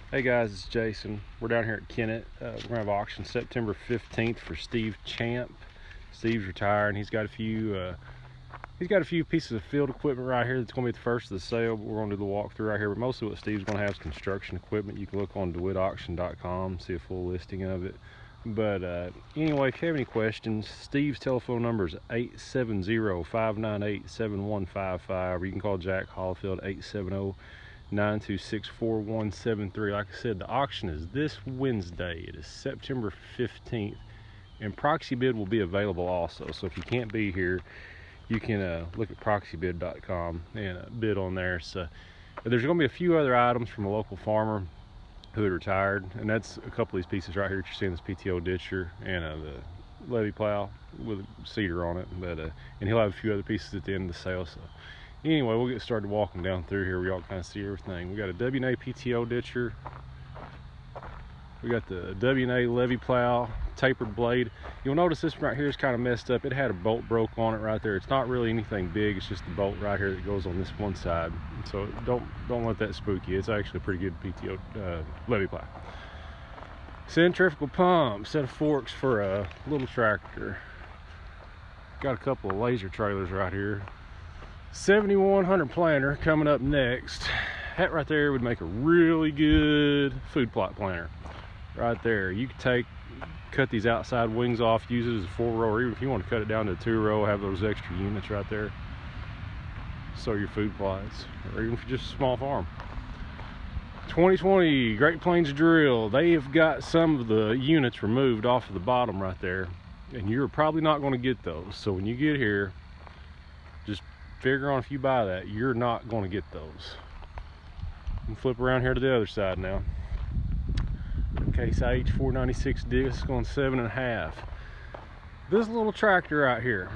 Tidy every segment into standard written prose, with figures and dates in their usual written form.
Hey guys, it's Jason. We're down here at Kennett. We're gonna have auction September 15th for Steve Champ. Steve's retired and he's got a few pieces of field equipment right here that's gonna be the first of the sale. But we're gonna do the walkthrough right here. But mostly what Steve's gonna have is construction equipment. You can look on DeWittAuction.com, see a full listing of it. But anyway, if you have any questions, Steve's telephone number is 870-598-7155, or you can call Jack Hollifield 870-926-4173. Like I said, the auction is this Wednesday. It is September 15th, and proxy bid will be available also. So if you can't be here, you can look at proxybid.com and bid on there. So there's going to be a few other items from a local farmer who had retired, and that's a couple of these pieces right here that you're seeing, this PTO ditcher and the levee plow with a cedar on it. But and he'll have a few other pieces at the end of the sale. So anyway, we'll get started walking down through here. We all kind of see everything. We got a W&A PTO ditcher. We got the W&A levee plow, tapered blade. You'll notice this right here is kind of messed up. It had a bolt broke on it right there. It's not really anything big. It's just the bolt right here that goes on this one side. So don't let that spook you. It's actually a pretty good PTO levee plow. Centrifugal pump, set of forks for a little tractor. Got a couple of laser trailers right here. 7100 planter coming up next. That right there would make a really good food plot planter. Right there, you could cut these outside wings off, use it as a 4-row, or even if you want to cut it down to a 2-row, have those extra units right there. So your food plots, or even for just a small farm. 2020 Great Plains drill. They have got some of the units removed off of the bottom right there, and you're probably not going to get those. So when you get here, just figure on if you buy that, you're not going to get those. And flip around here to the other side now. Case H 496 disc on 7.5. This little tractor right here,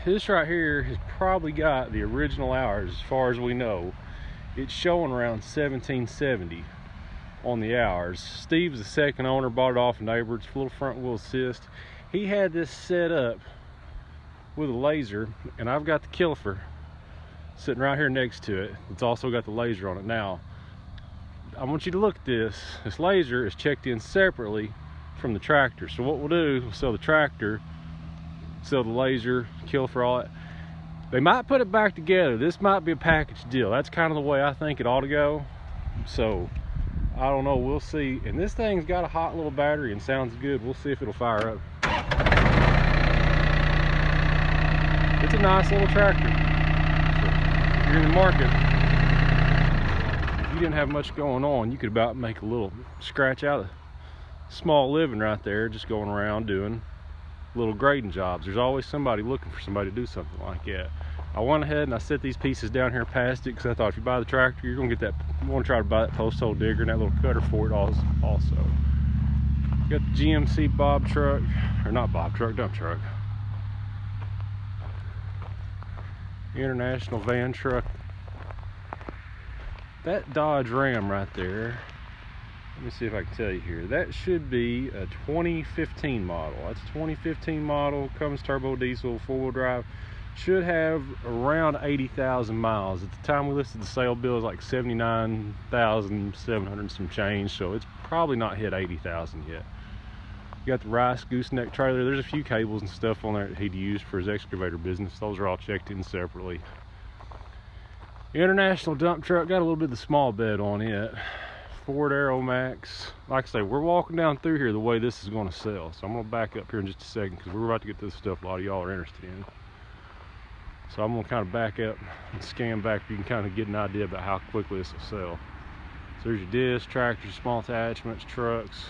this right here has probably got the original hours as far as we know. It's showing around 1770 on the hours. Steve's the second owner, bought it off a neighbor. It's a little front wheel assist. He had this set up with a laser, and I've got the Kilfer sitting right here next to it. It's also got the laser on it. Now I want you to look at this. This laser is checked in separately from the tractor. So what we'll do, we'll sell the tractor, sell the laser, Kilfer, all that. They might put it back together. This might be a package deal. That's kind of the way I think it ought to go. So I don't know, we'll see. And this thing's got a hot little battery and sounds good. We'll see if it'll fire up. It's a nice little tractor. So if you're in the market, you didn't have much going on, you could about make a little scratch out of small living right there, just going around doing little grading jobs. There's always somebody looking for somebody to do something like that. I went ahead and I set these pieces down here past it because I thought if you buy the tractor, you're gonna get that, you want to try to buy that post hole digger and that little cutter for it also. Got the GMC Bob truck, or not Bob truck, dump truck. International van truck. That Dodge Ram right there, let me see if I can tell you here, that should be a 2015 model. That's a 2015 model, Cummins turbo diesel, 4-wheel drive. Should have around 80,000 miles. At the time we listed the sale bill, it was like 79,700 and some change, so it's probably not hit 80,000 yet. You got the Rice gooseneck trailer. There's a few cables and stuff on there that he'd used for his excavator business. Those are all checked in separately. International dump truck, got a little bit of the small bed on it. Ford Aeromax. Like I say, we're walking down through here the way this is going to sell. So I'm going to back up here in just a second because we're about to get to this stuff a lot of y'all are interested in. So I'm going to kind of back up and scan back so you can kind of get an idea about how quickly this will sell. So there's your disc, tractors, small attachments, trucks.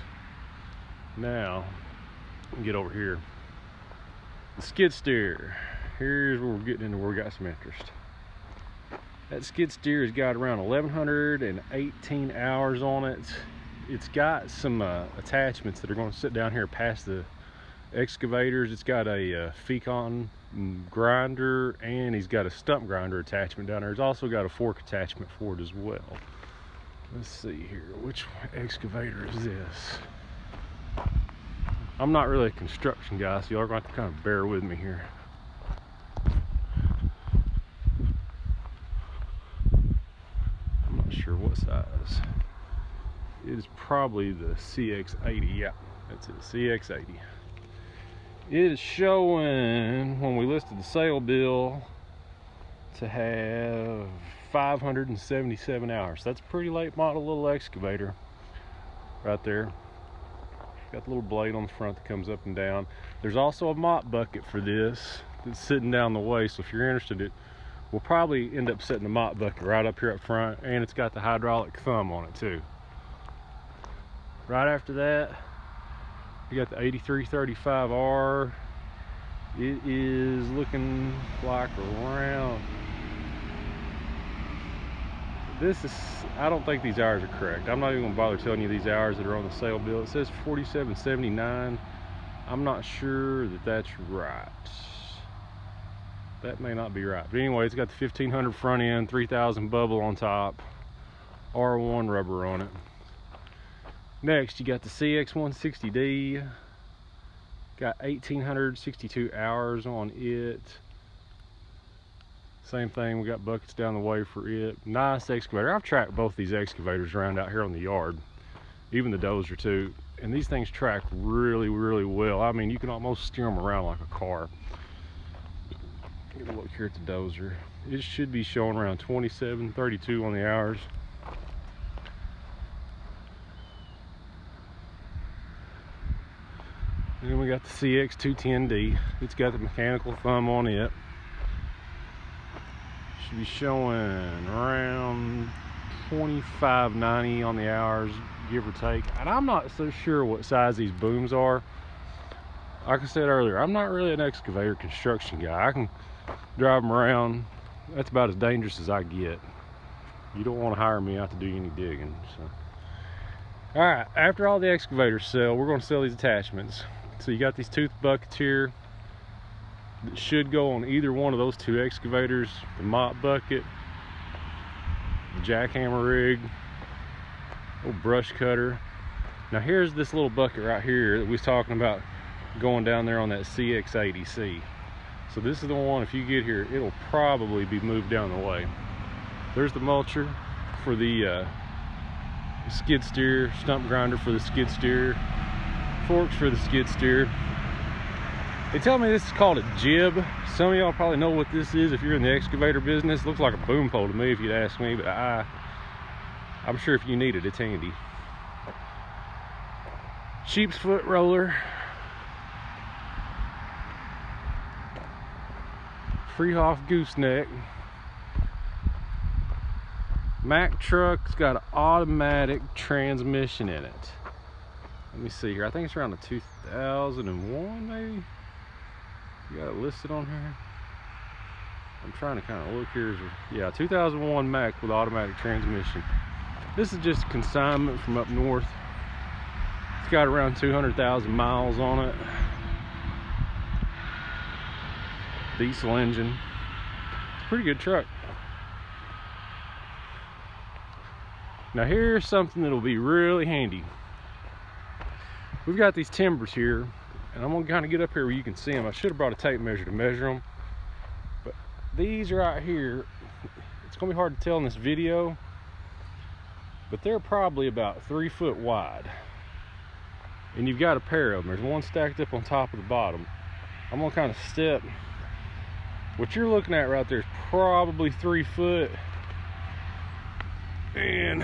Now, get over here. The skid steer. Here's where we're getting into where we got some interest. That skid steer has got around 1,118 hours on it. It's got some attachments that are going to sit down here past the excavators. It's got a Fecon grinder, and he's got a stump grinder attachment down there. It's also got a fork attachment for it as well. Let's see here, which excavator is this? I'm not really a construction guy, so y'all are going to have to kind of bear with me here. I'm not sure what size. It is probably the CX80. Yeah, that's it, CX80. It is showing, when we listed the sale bill, to have 577 hours. That's a pretty late model little excavator right there. Got the little blade on the front that comes up and down. There's also a mop bucket for this that's sitting down the way, so if you're interested, we'll probably end up setting the mop bucket right up here up front, and it's got the hydraulic thumb on it too. Right after that, you got the 8335R. It is looking like around, I don't think these hours are correct. I'm not even gonna bother telling you these hours that are on the sale bill. It says 47.79. I'm not sure that that's right. That may not be right. But anyway, it's got the 1500 front end, 3000 bubble on top, R1 rubber on it. Next, you got the CX160D. Got 1862 hours on it. Same thing, we got buckets down the way for it. Nice excavator. I've tracked both these excavators around out here on the yard, even the dozer too, and these things track really, really well. I mean, you can almost steer them around like a car. Get a look here at the dozer. It should be showing around 27:32 on the hours. And then we got the CX210D. It's got the mechanical thumb on it. Should be showing around 25.90 on the hours, give or take. And I'm not so sure what size these booms are. Like I said earlier, I'm not really an excavator construction guy. I can drive them around. That's about as dangerous as I get. You don't want to hire me out to do any digging. So. All right, after all the excavators sell, we're going to sell these attachments. So you got these tooth buckets here that should go on either one of those two excavators. The mop bucket, the jackhammer rig, little brush cutter. Now here's this little bucket right here that we was talking about going down there on that CX80C. So this is the one, if you get here, it'll probably be moved down the way. There's the mulcher for the skid steer, stump grinder for the skid steer, forks for the skid steer. They tell me this is called a jib. Some of y'all probably know what this is if you're in the excavator business. Looks like a boom pole to me if you'd ask me, but I'm sure if you need it, it's handy. Sheep's foot roller. Freehoff gooseneck. Mack truck's got an automatic transmission in it. Let me see here. I think it's around the 2001 maybe. You got it listed on here. I'm trying to kind of look here. Yeah, 2001 Mack with automatic transmission. This is just consignment from up north. It's got around 200,000 miles on it. Diesel engine. It's a pretty good truck. Now here's something that'll be really handy. We've got these timbers here, and I'm gonna kind of get up here where you can see them. I should have brought a tape measure to measure them, but these right here, it's gonna be hard to tell in this video, but they're probably about 3 foot wide, and you've got a pair of them. There's one stacked up on top of the bottom. I'm gonna kind of step. What you're looking at right there is probably 3 foot and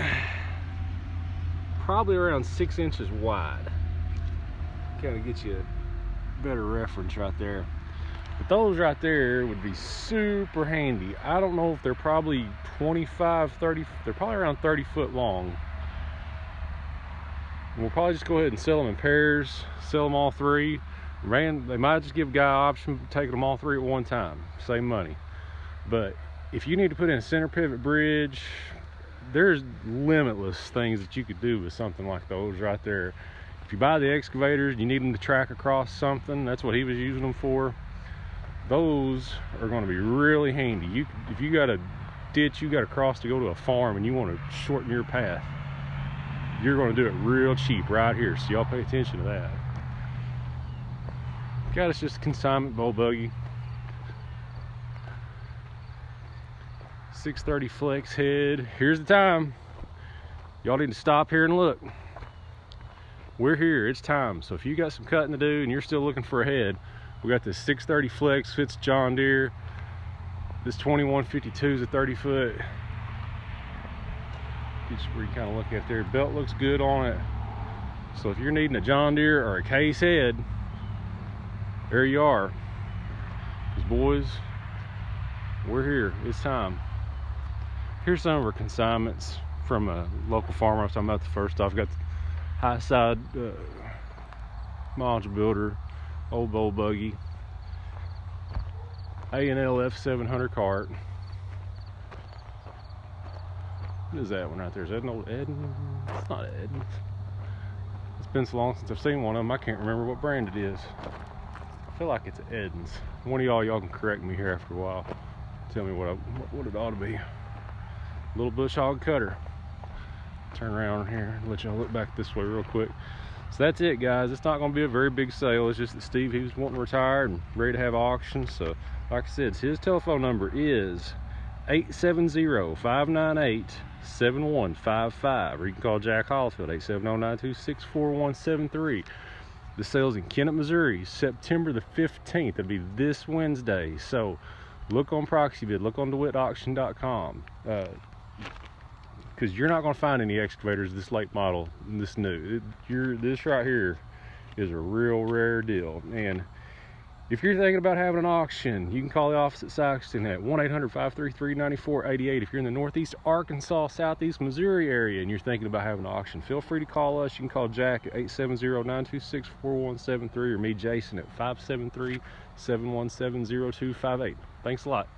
probably around 6 inches wide. Kind of get you a better reference right there. But those right there would be super handy. I don't know if they're probably 25, 30, they're probably around 30 foot long. And we'll probably just go ahead and sell them in pairs, sell them all three. They might just give a guy an option of taking them all three at one time, save money. But if you need to put in a center pivot bridge, there's limitless things that you could do with something like those right there. If you buy the excavators, you need them to track across something. That's what he was using them for. Those are going to be really handy. If you got a ditch you got to cross to go to a farm and you want to shorten your path, you're going to do it real cheap right here. So y'all pay attention to that. Got us just a consignment bull buggy. 630 flex head. Here's the time. Y'all need to stop here and look. we're here. It's time. So if you got some cutting to do and you're still looking for a head, we got this 630 Flex, fits John Deere. This 2152 is a 30 foot. Just where you kind of look at there. Belt looks good on it. So if you're needing a John Deere or a Case head, there you are. Because boys, we're here. It's time. Here's some of our consignments from a local farmer I was talking about the first off. Got the high side module builder, old bull buggy, A&L F700 cart. What is that one right there? Is that an old Edmonds? It's not Edmonds. It's been so long since I've seen one of them, I can't remember what brand it is. I feel like it's Edmonds. One of y'all can correct me here after a while. Tell me what it ought to be. Little bush hog cutter. Turn around here and let y'all look back this way real quick. So that's it, guys. It's not going to be a very big sale. It's just that Steve, he was wanting to retire and ready to have auction. So like I said, his telephone number is 870-598-7155, or you can call Jack Hollifield 870-926-4173. The sale's in Kennett, Missouri, September the 15th. It'll be this Wednesday. So look on ProxyBid, look on DeWittAuction.com, because you're not going to find any excavators this late model, this new. This right here is a real rare deal. And if you're thinking about having an auction, you can call the office at Saxton at 1-800-533-9488. If you're in the Northeast Arkansas, Southeast Missouri area, and you're thinking about having an auction, feel free to call us. You can call Jack at 870-926-4173, or me, Jason, at 573-717-0258. Thanks a lot.